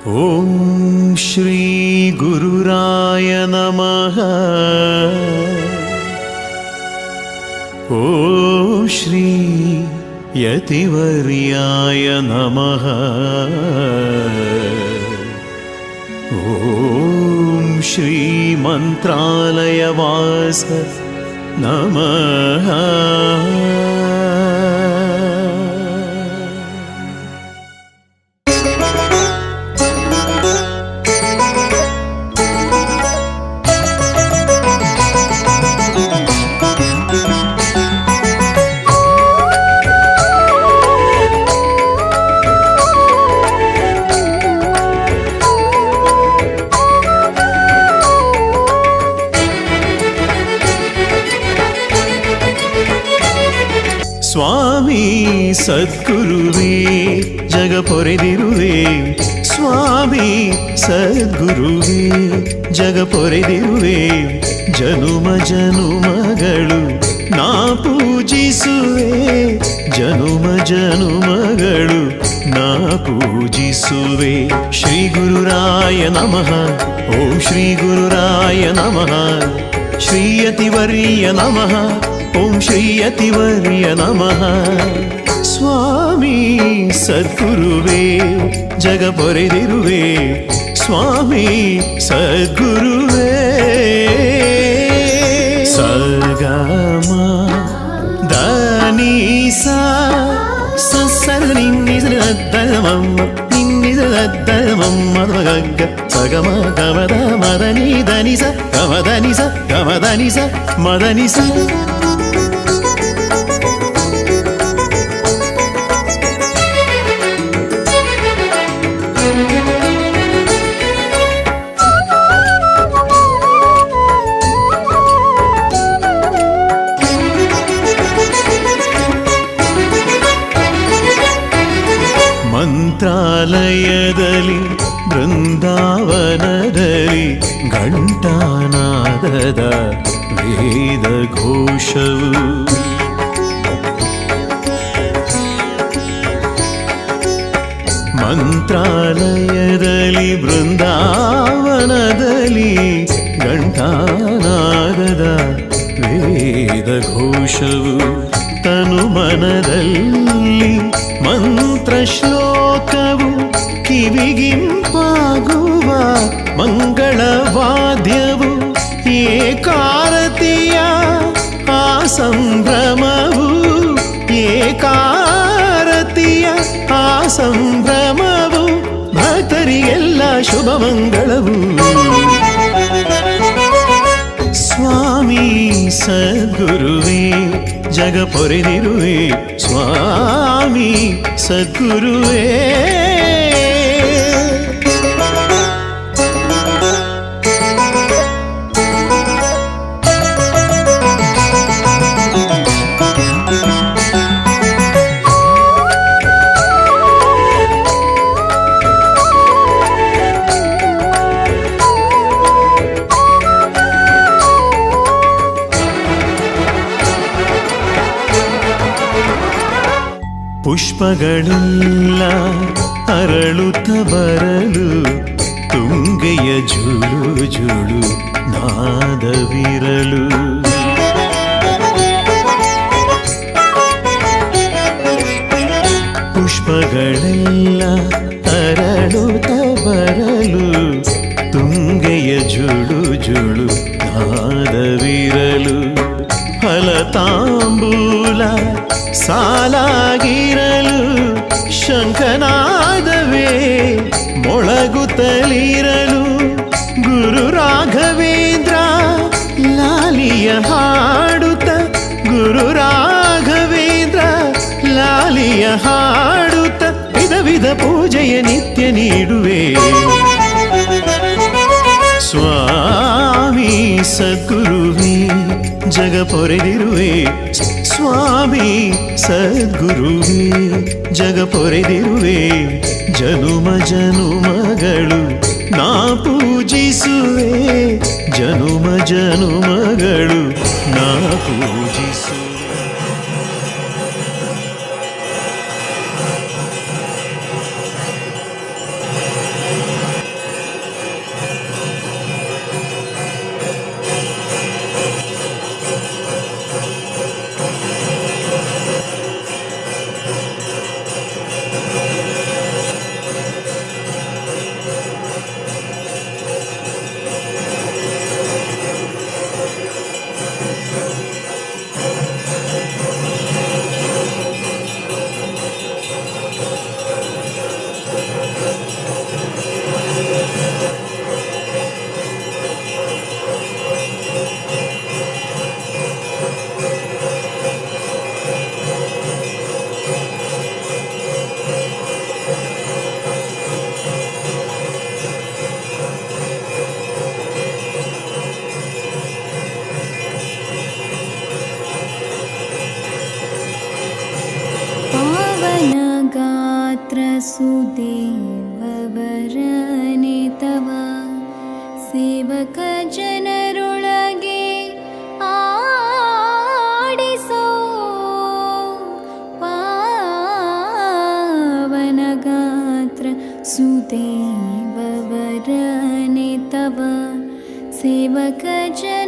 ಓಂ ಶ್ರೀ ಗುರುರಾಯ ನಮಃ. ಓಂ ಶ್ರೀ ಯತಿವರ್ಯಾಯ ನಮಃ. ಓಂ ಶ್ರೀ ಮಂತ್ರಾಲಯವಾಸ ನಮಃ. ಸ್ವಾಮಿ ಸದ್ಗುರುವೇ ಜಗ ಪೊರೆದಿರುವೆ. ಸ್ವಾಮಿ ಸದ್ಗುರುವೇ ಜಗ ಪೊರೆದಿರುವೆ. ಜನುಮ ಜನುಮಗಳು ನಾ ಪೂಜಿಸುವೆ. ಜನುಮ ಜನುಮಗಳು ನಾ ಪೂಜಿಸುವೆ. ಶ್ರೀ ಗುರುರಾಯ ನಮಃ. ಓಂ ಶ್ರೀ ಗುರುರಾಯ ನಮಃ. ಶ್ರೀಯತಿವರ್ಯ ನಮಃ. ಓಂ ಶ್ರೀಯತಿವರ್ಯ ನಮಃ. ಸ್ವಾಮಿ ಸದ್ಗುರುವೇ ಜಗ ಪೊರೆದಿರುವೆ. ಸ್ವಾಮಿ ಸದ್ಗುರುವೇ. ಸಗಮ ದಾನೀಸ ಸಸರ ನಿನ್ನಿಸದಮಮ್ಮ ನಿನ್ನಿಸದಮಮ್ಮ ಗಗ್ಗ ಸಗಮ ಗಮದ ಮದನಿ ಧನಿಸ ಗಮದನಿಸ ಗಮದನಿಸ ಮದನಿಸ. ಮಂತ್ರಾಲಯದಲ್ಲಿ ಬೃಂದಾವನದಲ್ಲಿ ಘಂಟಾನಾದದ ವೇದ ಘೋಷವು. ಮಂತ್ರಾಲಯದಲ್ಲಿ ಬೃಂದಾವನದಲ್ಲಿ ಘಂಟಾನಾದದ ವೇದ ಘೋಷವು. ತನು ಮನದಲ್ಲಿ ಮಂತ್ರ ಶ್ಲೋಕವು. ಕಿವಿಗಿಂಪಾಗುವ ಮಂಗಳವಾದ್ಯವು. ಏಕಾರತಿಯ ಆ ಸಂಭ್ರಮವು. ಏಕಾರತಿಯ ಆ ಸಂಭ್ರಮವು. ಭಕ್ತರಿಗೆಲ್ಲ ಶುಭ ಮಂಗಳವು. ಸ್ವಾಮಿ ಸದ್ಗುರುವೇ ಜಗ ಪೊರೆದಿರುವೆ. ಸ್ವಾಮಿ ಸದ್ಗುರುವೇ. ಪುಷ್ಪಗಳೆಲ್ಲ ಅರಳುತ್ತ ಬರಲು. ತುಂಗೆಯ ಜುಳು ಜುಳು ನಾದವಿರಲು. ಪುಷ್ಪಗಳೆಲ್ಲ ಅರಳುತ್ತ ಬರಲು. ತುಂಗೆಯ ಜುಳು ಜುಳು ನಾದವಿರಲು. ಫಲತಾಂಬೂಲ ಸಾಲಾಗಿರಲು. ಶಂಖನಾದವೇ ಮೊಳಗುತ್ತಲಿರಲು. ಗುರು ರಾಘವೇಂದ್ರ ಲಾಲಿಯ ಹಾಡುತ್ತ. ಗುರು ರಾಘವೇಂದ್ರ ಲಾಲಿಯ ಹಾಡುತ್ತ. ವಿಧ ವಿಧ ಪೂಜೆಯ ನಿತ್ಯ ನೀಡುವೆ. ಸ್ವಾಮಿ ಸದ್ಗುರುವೇ ಜಗ ಪೊರೆದಿರುವೆ. ಸ್ವಾಮಿ ಸದ್ಗುರುವೇ ಜಗ ಪೊರೆದಿರುವೆ. ಜನುಮ ಜನುಮಗಳು ನಾ ಪೂಜಿಸುವೆ. ಜನುಮ ಜನುಮಗಳು ನಾ ಪೂಜಿಸುವೆ. ಸುದೇವವರನೆ ತವ ಸೇವಕ ಜನರೊಳಗೆ ಆಡಿಸೋ ಪಾವನಗಾತ್ರ ಸುದೇವವರನೆ ತವ ಸೇವಕ ಜನ